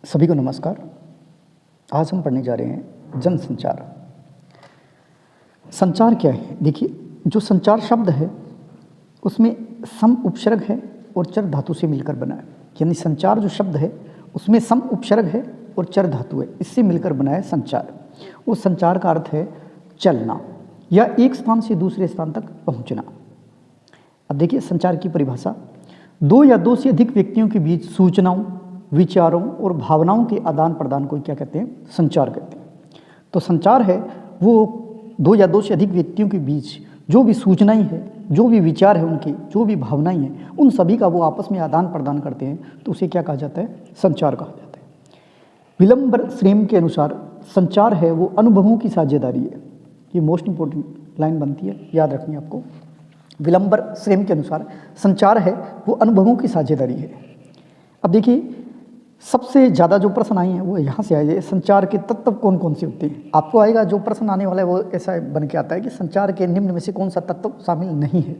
सभी को नमस्कार। आज हम पढ़ने जा रहे हैं जनसंचार। संचार क्या है? देखिए, जो संचार शब्द है उसमें सम उपसर्ग है और चर धातु से मिलकर बना है। यानी संचार जो शब्द है उसमें सम उपसर्ग है और चर धातु है, इससे मिलकर बना है संचार। उस संचार का अर्थ है चलना या एक स्थान से दूसरे स्थान तक पहुंचना। अब देखिए, संचार की परिभाषा, दो या दो से अधिक व्यक्तियों के बीच सूचनाओं, विचारों और भावनाओं के आदान प्रदान को क्या कहते हैं? संचार कहते हैं। तो संचार है वो दो या दो से अधिक व्यक्तियों के बीच जो भी सूचनाएं हैं, जो भी विचार है उनके, जो भी भावनाएं हैं, उन सभी का वो आपस में आदान प्रदान करते हैं, तो उसे क्या कहा जाता है? संचार कहा जाता है। विलंबर श्रेम के अनुसार संचार है वो अनुभवों की साझेदारी है। ये मोस्ट इंपॉर्टेंट लाइन बनती है, याद रखनी है आपको। विलंबर श्रेम के अनुसार संचार है वो अनुभवों की साझेदारी है। अब देखिए, सबसे ज़्यादा जो प्रश्न आए हैं वो यहाँ से आए, संचार के तत्व कौन कौन से होते हैं। आपको आएगा जो प्रश्न आने वाला है वो ऐसा बन के आता है कि संचार के निम्न में से कौन सा तत्व शामिल नहीं है।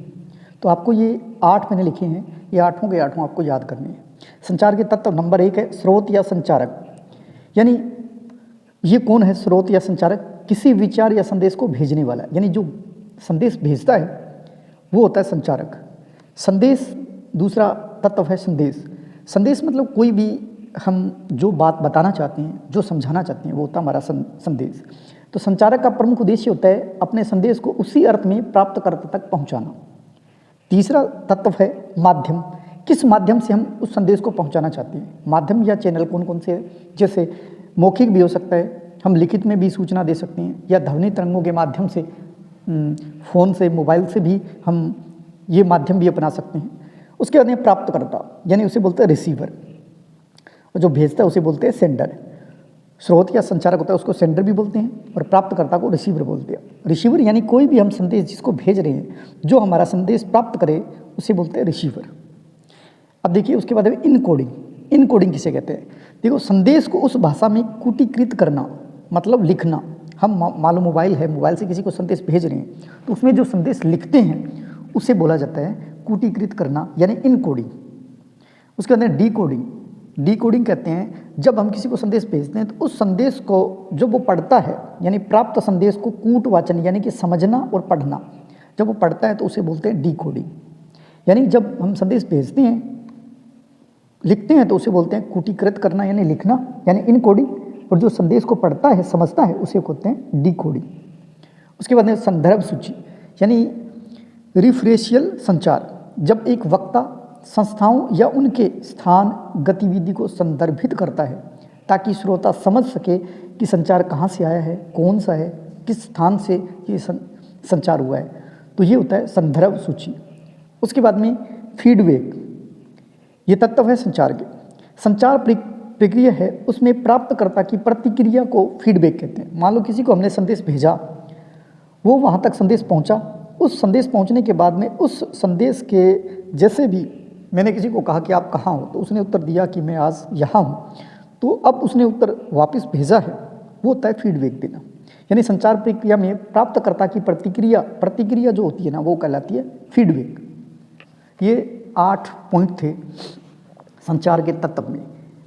तो आपको ये 8 मैंने लिखे हैं, ये आठों के आठों आपको याद करने हैं। संचार के तत्व नंबर 1 है स्रोत या संचारक। यानी ये कौन है स्रोत या संचारक? किसी विचार या संदेश को भेजने वाला, यानी जो संदेश भेजता है वो होता है संचारक। संदेश दूसरा तत्व है संदेश। संदेश मतलब कोई भी हम जो बात बताना चाहते हैं, जो समझाना चाहते हैं, वो होता है हमारा संदेश। तो संचारक का प्रमुख उद्देश्य होता है अपने संदेश को उसी अर्थ में प्राप्तकर्ता तक पहुंचाना। तीसरा तत्व है माध्यम। किस माध्यम से हम उस संदेश को पहुंचाना चाहते हैं? माध्यम या चैनल कौन कौन से हैं? जैसे मौखिक भी हो सकता है, हम लिखित में भी सूचना दे सकते हैं, या ध्वनि तरंगों के माध्यम से, फ़ोन से, मोबाइल से भी हम ये माध्यम भी अपना सकते हैं। उसके बाद में प्राप्तकर्ता, यानी उसे बोलते हैं रिसीवर, और जो भेजता है उसे बोलते हैं सेंडर। स्रोत या संचारक होता है उसको सेंडर भी बोलते हैं, और प्राप्तकर्ता को रिसीवर बोलते हैं। रिसीवर यानी कोई भी हम संदेश जिसको भेज रहे हैं, जो हमारा संदेश प्राप्त करे, उसे बोलते हैं रिसीवर। अब देखिए, उसके बाद इनकोडिंग। इनकोडिंग किसे कहते हैं? देखो, संदेश को उस भाषा में कूटीकृत करना, मतलब लिखना। हम मान लो मोबाइल है, मोबाइल से किसी को संदेश भेज रहे हैं, तो उसमें जो संदेश लिखते हैं उसे बोला जाता है कूटीकृत करना, यानी इनकोडिंग। उसके बाद डीकोडिंग। डीकोडिंग कहते हैं जब हम किसी को संदेश भेजते हैं तो उस संदेश को जब वो पढ़ता है, यानी प्राप्त संदेश को कूटवाचन यानी कि समझना और पढ़ना, जब वो पढ़ता है तो उसे बोलते हैं डीकोडिंग। यानी जब हम संदेश भेजते हैं, लिखते हैं, तो उसे बोलते हैं कूटीकृत करना यानी लिखना, यानी इनकोडिंग, और जो संदेश को पढ़ता है, समझता है, उसे कहते हैं डीकोडिंग। उसके बाद संदर्भ सूची यानी रिफरेंशियल संचार। जब एक वक्ता संस्थाओं या उनके स्थान, गतिविधि को संदर्भित करता है ताकि श्रोता समझ सके कि संचार कहाँ से आया है, कौन सा है, किस स्थान से ये संचार हुआ है, तो ये होता है संदर्भ सूची। उसके बाद में फीडबैक, ये तत्व है संचार के। संचार प्रक्रिया है, उसमें प्राप्तकर्ता की प्रतिक्रिया को फीडबैक कहते हैं। मान लो किसी को हमने संदेश भेजा, वो वहाँ तक संदेश पहुँचा, उस संदेश पहुँचने के बाद में उस संदेश के जैसे भी मैंने किसी को कहा कि आप कहाँ हो, तो उसने उत्तर दिया कि मैं आज यहाँ हूँ, तो अब उसने उत्तर वापस भेजा है, वो होता है फीडबैक देना। यानी संचार प्रक्रिया में प्राप्तकर्ता की प्रतिक्रिया जो होती है ना, वो कहलाती है फीडबैक। ये 8 पॉइंट थे संचार के तत्व में,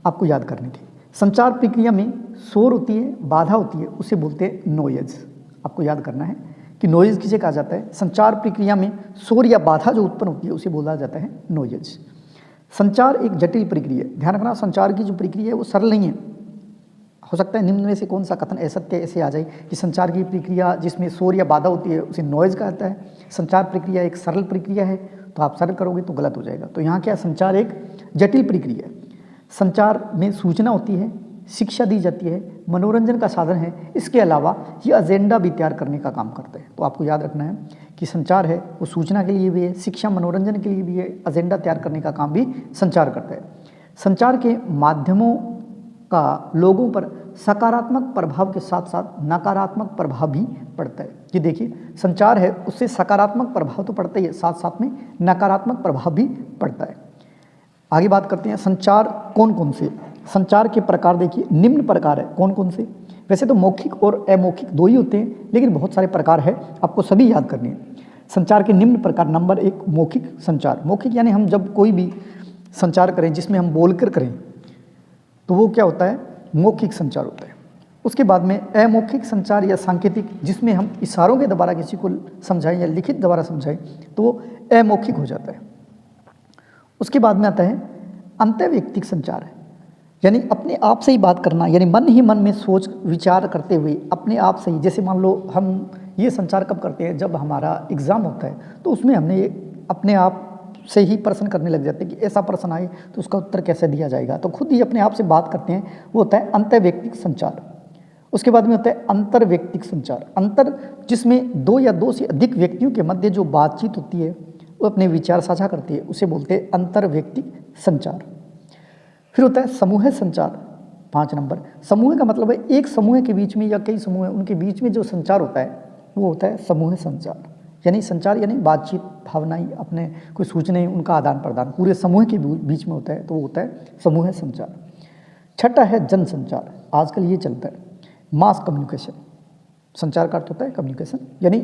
आपको याद करने थे। संचार प्रक्रिया में शोर होती है, बाधा होती है, उसे बोलते हैं नॉइज। आपको याद करना है कि नॉइज किसे कहा जाता है? संचार प्रक्रिया में शोर या बाधा जो उत्पन्न होती है उसे बोला जाता है नॉइज। संचार एक जटिल प्रक्रिया है। ध्यान रखना, संचार की जो प्रक्रिया है वो सरल नहीं है। हो सकता है निम्न में से कौन सा कथन असत्य ऐसे आ जाए कि संचार की प्रक्रिया जिसमें शोर या बाधा होती है उसे नॉइज कहा जाता है। संचार प्रक्रिया एक सरल प्रक्रिया है, तो आप सरल करोगे तो गलत हो जाएगा। तो यहाँ क्या है? संचार एक जटिल प्रक्रिया है। संचार में सूचना होती है, शिक्षा दी जाती है, मनोरंजन का साधन है, इसके अलावा ये एजेंडा भी तैयार करने का काम करता है। तो आपको याद रखना है कि संचार है वो सूचना के लिए भी है, शिक्षा मनोरंजन के लिए भी है, एजेंडा तैयार करने का काम भी संचार करता है। संचार के माध्यमों का लोगों पर सकारात्मक प्रभाव के साथ साथ नकारात्मक प्रभाव भी पड़ता है। ये देखिए, संचार है उससे सकारात्मक प्रभाव तो पड़ता ही है, साथ साथ में नकारात्मक प्रभाव भी पड़ता है। आगे बात करते हैं संचार कौन कौन से। संचार के प्रकार देखिए, निम्न प्रकार है। कौन कौन से? वैसे तो मौखिक और अमौखिक दो ही होते हैं, लेकिन बहुत सारे प्रकार है, आपको सभी याद करने हैं। संचार के निम्न प्रकार, नंबर 1 मौखिक संचार। मौखिक यानी हम जब कोई भी संचार करें जिसमें हम बोलकर करें, तो वो क्या होता है, मौखिक संचार होता है। उसके बाद में अमौखिक संचार या सांकेतिक, जिसमें हम इशारों के द्वारा किसी को समझाएं या लिखित द्वारा समझाएं, तो वो अमौखिक हो जाता है। उसके बाद में आता है अंतर्वैयक्तिक संचार है, यानी अपने आप से ही बात करना, यानी मन ही मन में सोच विचार करते हुए अपने आप से ही। जैसे मान लो हम ये संचार कब करते हैं, जब हमारा एग्ज़ाम होता है तो उसमें हमने अपने आप से ही प्रश्न करने लग जाते हैं कि ऐसा प्रश्न आए तो उसका उत्तर कैसे दिया जाएगा, तो खुद ही अपने आप से बात करते हैं, वो होता है अंतर्वैयक्तिक संचार। उसके बाद में होता है अंतर्वैयक्तिक संचार, अंतर जिसमें दो या दो से अधिक व्यक्तियों के मध्य जो बातचीत होती है, वो अपने विचार साझा करती है, उसे बोलते हैं अंतर्वैयक्तिक संचार। फिर होता है समूह संचार, 5 नंबर। समूह का मतलब है एक समूह के बीच में या कई समूह हैं उनके बीच में जो संचार होता है वो होता है समूह संचार। यानी संचार यानी बातचीत, भावनाएं, अपने कोई सूचनाएं, उनका आदान प्रदान पूरे समूह के बीच में होता है, तो वो होता है समूह संचार। छठा है जन संचार, आजकल ये चलता है मास कम्युनिकेशन। संचार का अर्थ होता है कम्युनिकेशन, यानी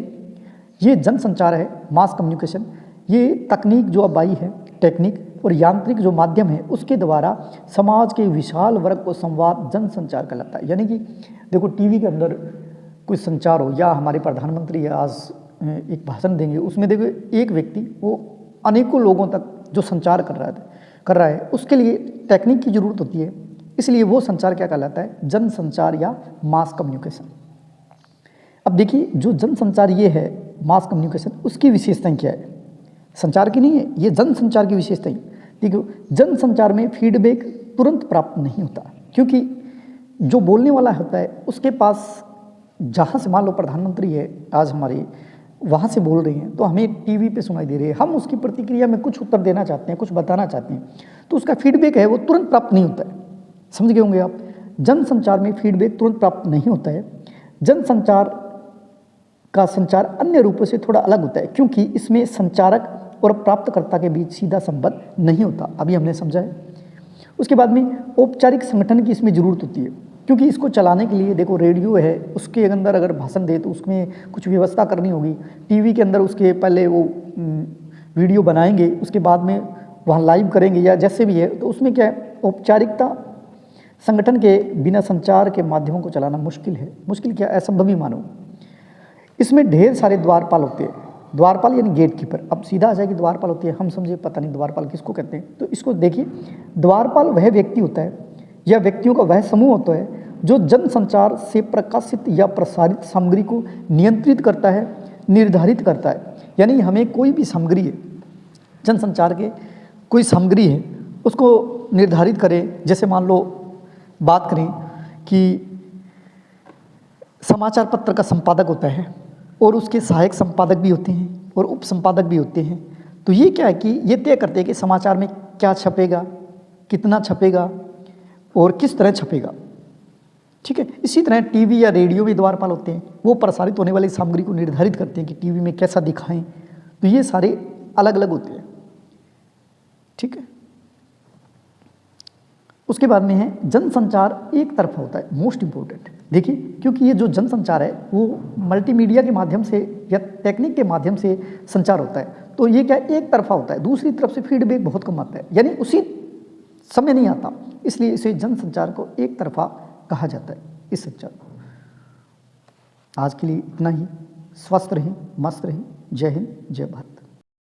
ये जन संचार है, मास कम्युनिकेशन। ये तकनीक जो अब आई है, टेक्निक और यांत्रिक जो माध्यम है, उसके द्वारा समाज के विशाल वर्ग को संवाद जन संचार कहलाता है। यानी कि देखो टीवी के अंदर कोई संचार हो, या हमारे प्रधानमंत्री आज एक भाषण देंगे, उसमें देखो एक व्यक्ति वो अनेकों लोगों तक जो संचार कर रहा है, उसके लिए टेक्निक की जरूरत होती है, इसलिए वो संचार क्या कहलाता है, जन संचार या मास कम्युनिकेशन। अब देखिए जो जन संचार ये है मास कम्युनिकेशन, उसकी विशेषताएं क्या है, संचार की नहीं है, ये जन संचार की विशेषताएं। देखो जन संचार में फीडबैक तुरंत प्राप्त नहीं होता, क्योंकि जो बोलने वाला होता है उसके पास, जहाँ से मान लो प्रधानमंत्री है आज हमारे, वहाँ से बोल रहे हैं तो हमें टीवी पे सुनाई दे रही है, हम उसकी प्रतिक्रिया में कुछ उत्तर देना चाहते हैं, कुछ बताना चाहते हैं, तो उसका फीडबैक है वो तुरंत प्राप्त नहीं होता है। समझ गए होंगे आप, जन संचार में फीडबैक तुरंत प्राप्त नहीं होता है। जन संचार का संचार अन्य रूपों से थोड़ा अलग होता है, क्योंकि इसमें संचारक और प्राप्तकर्ता के बीच सीधा संबंध नहीं होता, अभी हमने समझा है। उसके बाद में औपचारिक संगठन की इसमें ज़रूरत होती है, क्योंकि इसको चलाने के लिए देखो रेडियो है, उसके अंदर अगर भाषण दे तो उसमें कुछ व्यवस्था करनी होगी, टीवी के अंदर उसके पहले वो वीडियो बनाएंगे, उसके बाद में वहाँ लाइव करेंगे या जैसे भी है, तो उसमें क्या है, औपचारिकता संगठन के बिना संचार के माध्यमों को चलाना मुश्किल है। मुश्किल क्या, असंभव ही मानो। इसमें ढेर सारे द्वारपाल होते हैं, द्वारपाल यानी गेट कीपर। अब सीधा आ जाएगी द्वारपाल होती है, हम समझे पता नहीं द्वारपाल किसको कहते हैं, तो इसको देखिए, द्वारपाल वह व्यक्ति होता है या व्यक्तियों का वह समूह होता है जो जन संचार से प्रकाशित या प्रसारित सामग्री को नियंत्रित करता है, निर्धारित करता है। यानी हमें कोई भी सामग्री है, जन संचार के कोई सामग्री है, उसको निर्धारित करें। जैसे मान लो बात करें कि समाचार पत्र का संपादक होता है और उसके सहायक संपादक भी होते हैं और उप संपादक भी होते हैं, तो ये क्या है कि ये तय करते हैं कि समाचार में क्या छपेगा, कितना छपेगा और किस तरह छपेगा। ठीक है, इसी तरह टीवी या रेडियो भी द्वारपाल होते हैं, वो प्रसारित होने वाली सामग्री को निर्धारित करते हैं कि टीवी में कैसा दिखाएं, तो ये सारे अलग अलग होते हैं। ठीक है, उसके बाद में है जनसंचार एक तरफा होता है, मोस्ट इम्पोर्टेंट। देखिए, क्योंकि ये जो जनसंचार है वो मल्टीमीडिया के माध्यम से या टेक्निक के माध्यम से संचार होता है, तो ये क्या एक तरफा होता है, दूसरी तरफ से फीडबैक बहुत कम आता है, यानी उसी समय नहीं आता, इसलिए इसे जनसंचार को एक तरफा कहा जाता है, इस संचार को। आज के लिए इतना ही। स्वस्थ रहें, मस्त रहें। जय हिंद, जय भारत।